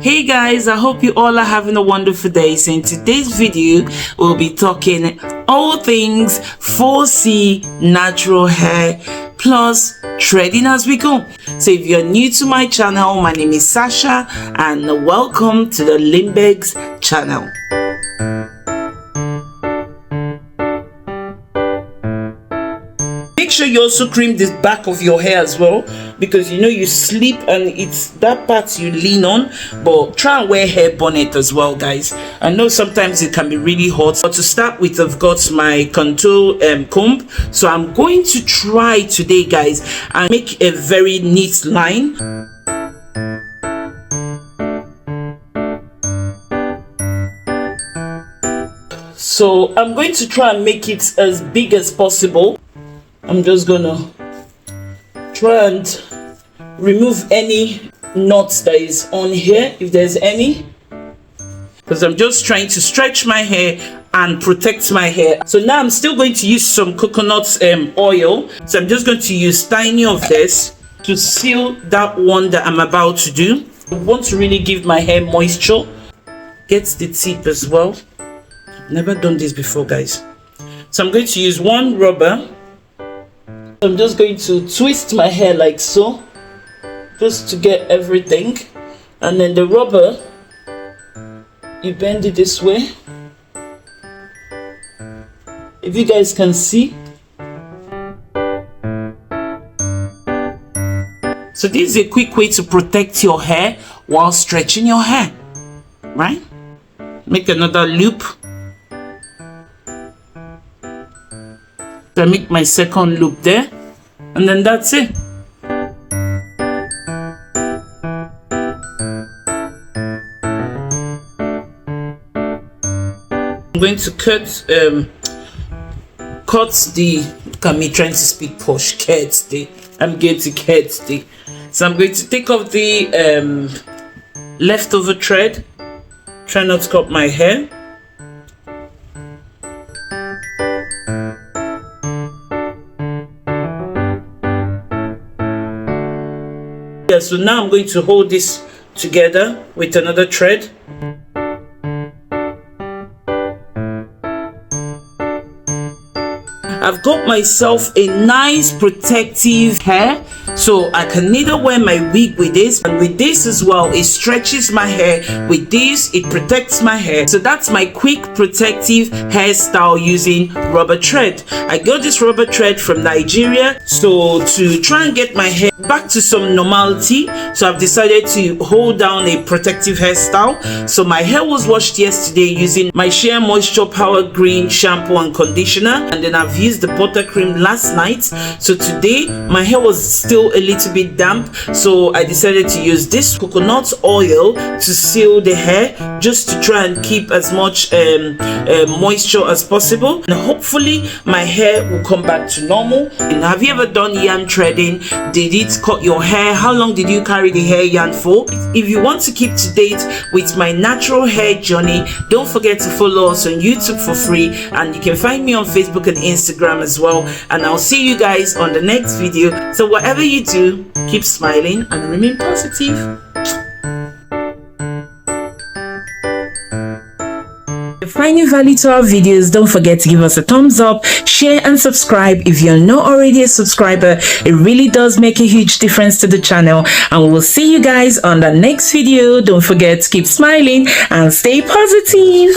Hey guys, I hope you all are having a wonderful day. So in today's video we'll be talking all things 4C natural hair plus threading as we go. So if you're new to my channel, my name is Sasha and welcome to the Limbegs channel. Make sure you also cream the back of your hair as well, because you know you sleep and it's that part you lean on. But try and wear hair bonnet as well, guys. I know sometimes it can be really hot, but to start with, I've got my contour comb, so I'm going to try today, guys, and make a very neat line. So I'm going to try and make it as big as possible. I'm just gonna try and remove any knots that is on here, if there's any, because I'm just trying to stretch my hair and protect my hair. So now I'm still going to use some coconut oil. So I'm just going to use tiny of this to seal that one that I'm about to do. I want to really give my hair moisture. Get the tip as well. I've never done this before, guys. So I'm going to use one rubber. I'm just going to twist my hair like so, just to get everything, and then the rubber, you bend it this way, if you guys can see. So this is a quick way to protect your hair while stretching your hair, right? Make another loop. I make my second loop there, and then that's it. I'm going to cut the, look at me trying to speak posh, I'm going to cut the, so I'm going to take off the leftover thread. Try not to cut my hair. Yeah, so now I'm going to hold this together with another thread. I've got myself a nice protective hair, so I can neither wear my wig with this, and with this as well, it stretches my hair. With this, it protects my hair. So that's my quick protective hairstyle using rubber thread. I got this rubber thread from Nigeria, so to try and get my hair back to some normality, so I've decided to hold down a protective hairstyle. So my hair was washed yesterday using my Sheer Moisture Power Green shampoo and conditioner, and then I've used the buttercream last night. So today my hair was still a little bit damp, so I decided to use this coconut oil to seal the hair, just to try and keep as much moisture as possible, and hopefully my hair will come back to normal. And have you ever done yarn threading? Did it cut your hair? How long did you carry the hair yarn for? If you want to keep to date with my natural hair journey, don't forget to follow us on YouTube for free, and you can find me on Facebook and Instagram as well. And I'll see you guys on the next video. So whatever you do, keep smiling and remain positive. If you find value to our videos, don't forget to give us a thumbs up, share and subscribe if you're not already a subscriber. It really does make a huge difference to the channel, and we will see you guys on the next video. Don't forget to keep smiling and stay positive.